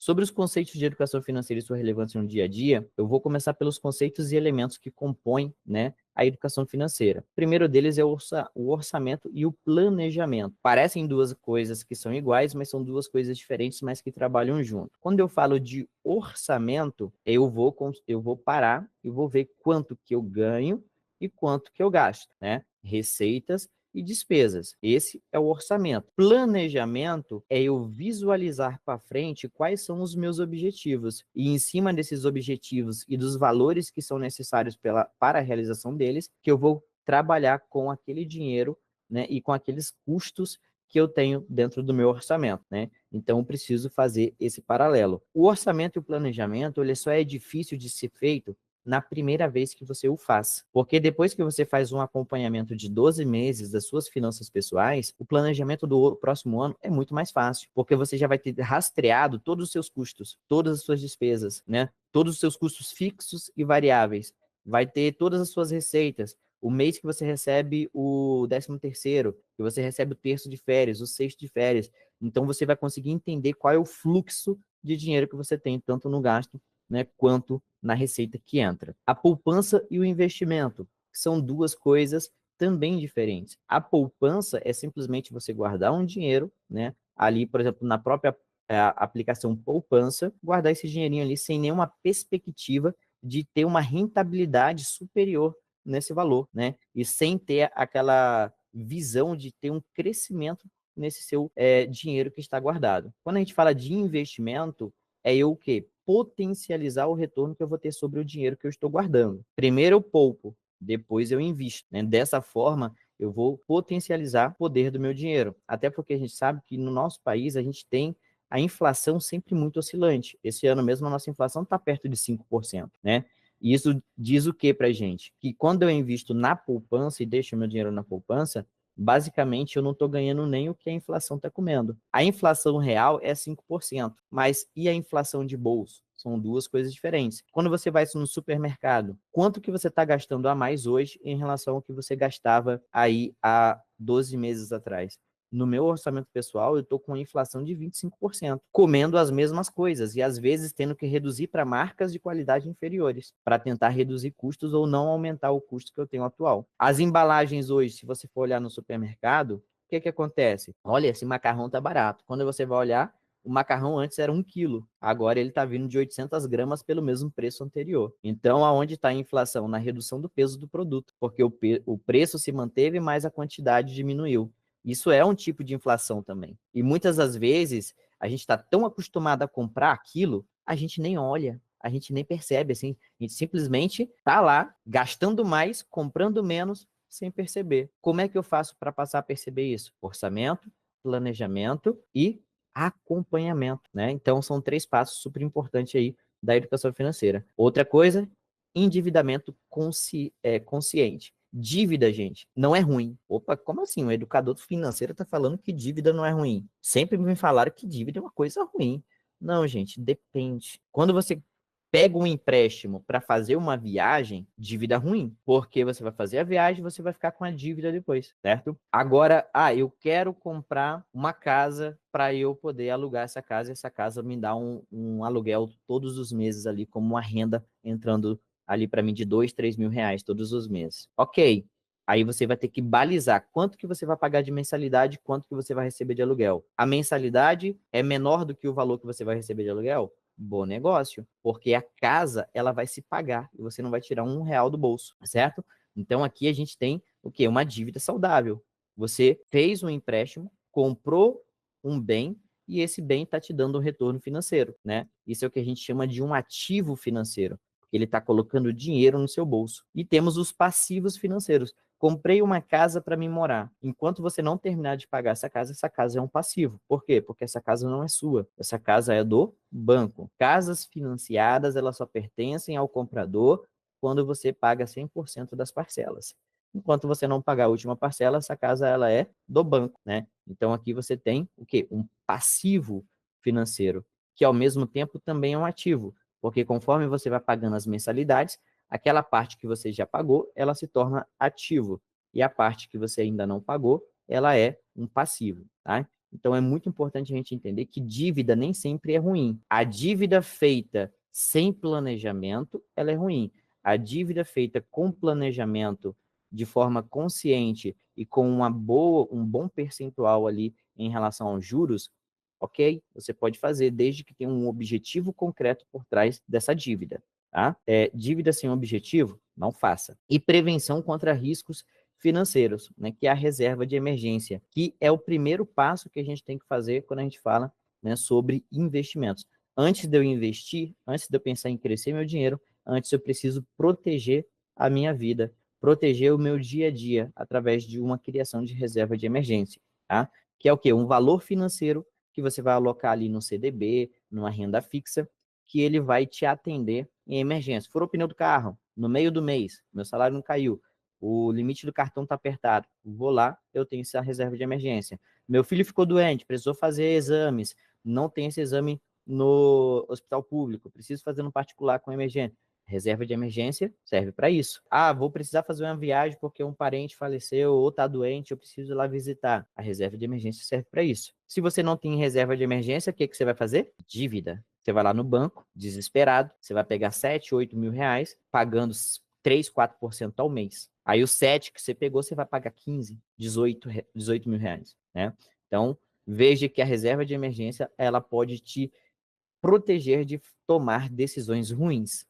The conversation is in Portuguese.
Sobre os conceitos de educação financeira e sua relevância no dia a dia, eu vou começar pelos conceitos e elementos que compõem, né, a educação financeira. O primeiro deles é o orçamento e o planejamento. Parecem duas coisas que são iguais, mas são duas coisas diferentes, mas que trabalham junto. Quando eu falo de orçamento, eu vou parar e vou ver quanto que eu ganho e quanto que eu gasto, né? Receitas e despesas. Esse é o orçamento. Planejamento é eu visualizar para frente quais são os meus objetivos e em cima desses objetivos e dos valores que são necessários para a realização deles, que eu vou trabalhar com aquele dinheiro, né, e com aqueles custos que eu tenho dentro do meu orçamento, né? Então, eu preciso fazer esse paralelo. O orçamento e o planejamento, ele só é difícil de ser feito na primeira vez que você o faz. Porque depois que você faz um acompanhamento de 12 meses das suas finanças pessoais, o planejamento do próximo ano é muito mais fácil, porque você já vai ter rastreado todos os seus custos, todas as suas despesas, né? Todos os seus custos fixos e variáveis. Vai ter todas as suas receitas. O mês que você recebe o 13º, que você recebe o terço de férias, o sexto de férias. Então, você vai conseguir entender qual é o fluxo de dinheiro que você tem, tanto no gasto, né, quanto na receita que entra. A poupança e o investimento são duas coisas também diferentes. A poupança é simplesmente você guardar um dinheiro, né, ali, por exemplo, na própria aplicação poupança, guardar esse dinheirinho ali sem nenhuma perspectiva de ter uma rentabilidade superior nesse valor, né? E sem ter aquela visão de ter um crescimento nesse seu dinheiro que está guardado. Quando a gente fala de investimento, é eu o quê? Potencializar o retorno que eu vou ter sobre o dinheiro que eu estou guardando. Primeiro eu poupo, depois eu invisto, né? Dessa forma, eu vou potencializar o poder do meu dinheiro. Até porque a gente sabe que no nosso país a gente tem a inflação sempre muito oscilante. Esse ano mesmo a nossa inflação está perto de 5%, né? E isso diz o que para a gente? Que quando eu invisto na poupança e deixo meu dinheiro na poupança, basicamente eu não estou ganhando nem o que a inflação está comendo. A inflação real é 5%, mas e a inflação de bolso? São duas coisas diferentes. Quando você vai no supermercado, quanto que você está gastando a mais hoje em relação ao que você gastava aí há 12 meses atrás? No meu orçamento pessoal, eu estou com uma inflação de 25%, comendo as mesmas coisas e às vezes tendo que reduzir para marcas de qualidade inferiores, para tentar reduzir custos ou não aumentar o custo que eu tenho atual. As embalagens hoje, se você for olhar no supermercado, o que acontece? Olha, esse macarrão tá barato. Quando você vai olhar, o macarrão antes era 1 quilo, agora ele está vindo de 800 gramas pelo mesmo preço anterior. Então, aonde está a inflação? Na redução do peso do produto, porque o preço se manteve, mas a quantidade diminuiu. Isso é um tipo de inflação também. E muitas das vezes, a gente está tão acostumado a comprar aquilo, a gente nem olha, a gente nem percebe, assim, a gente simplesmente está lá, gastando mais, comprando menos, sem perceber. Como é que eu faço para passar a perceber isso? Orçamento, planejamento e acompanhamento, né? Então, são 3 passos super importantes aí da educação financeira. Outra coisa, endividamento consciente. Dívida, gente, não é ruim. Opa, como assim? O educador financeiro está falando que dívida não é ruim. Sempre me falaram que dívida é uma coisa ruim. Não, gente, depende. Quando você pega um empréstimo para fazer uma viagem, dívida ruim, porque você vai fazer a viagem e você vai ficar com a dívida depois, certo? Agora, eu quero comprar uma casa para eu poder alugar essa casa e essa casa me dá um aluguel todos os meses ali, como uma renda entrando ali para mim de 2, 3 mil reais todos os meses. Ok. Aí você vai ter que balizar quanto que você vai pagar de mensalidade, quanto que você vai receber de aluguel. A mensalidade é menor do que o valor que você vai receber de aluguel? Bom negócio, porque a casa ela vai se pagar e você não vai tirar R$ 1 do bolso, certo? Então aqui a gente tem o quê? Uma dívida saudável. Você fez um empréstimo, comprou um bem e esse bem está te dando um retorno financeiro, né? Isso é o que a gente chama de um ativo financeiro, porque ele está colocando dinheiro no seu bolso. E temos os passivos financeiros. Comprei uma casa para me morar. Enquanto você não terminar de pagar essa casa é um passivo. Por quê? Porque essa casa não é sua. Essa casa é do banco. Casas financiadas, elas só pertencem ao comprador quando você paga 100% das parcelas. Enquanto você não pagar a última parcela, essa casa ela é do banco, né? Então aqui você tem o quê? Um passivo financeiro, que ao mesmo tempo também é um ativo, porque conforme você vai pagando as mensalidades, aquela parte que você já pagou, ela se torna ativo. E a parte que você ainda não pagou, ela é um passivo, tá? Então, é muito importante a gente entender que dívida nem sempre é ruim. A dívida feita sem planejamento, ela é ruim. A dívida feita com planejamento, de forma consciente e com um bom percentual ali em relação aos juros, ok? Você pode fazer, desde que tenha um objetivo concreto por trás dessa dívida, tá? Dívida sem objetivo, não faça. E prevenção contra riscos financeiros, né, que é a reserva de emergência, que é o primeiro passo que a gente tem que fazer quando a gente fala, né, sobre investimentos. Antes de eu investir, antes de eu pensar em crescer meu dinheiro, antes eu preciso proteger a minha vida, proteger o meu dia a dia através de uma criação de reserva de emergência, tá? Que é o quê? Um valor financeiro que você vai alocar ali no CDB, numa renda fixa, que ele vai te atender em emergência. Furou o pneu do carro no meio do mês, meu salário não caiu, o limite do cartão está apertado, vou lá, eu tenho essa reserva de emergência. Meu filho ficou doente, precisou fazer exames, não tem esse exame no hospital público, preciso fazer no particular com emergência. Reserva de emergência serve para isso. Ah, vou precisar fazer uma viagem porque um parente faleceu ou está doente, eu preciso ir lá visitar. A reserva de emergência serve para isso. Se você não tem reserva de emergência, o que, que você vai fazer? Dívida. Você vai lá no banco, desesperado, você vai pegar 7, 8 mil reais, pagando 3, 4% ao mês. Aí o 7 que você pegou, você vai pagar 15, 18 mil reais, né? Então, veja que a reserva de emergência, ela pode te proteger de tomar decisões ruins.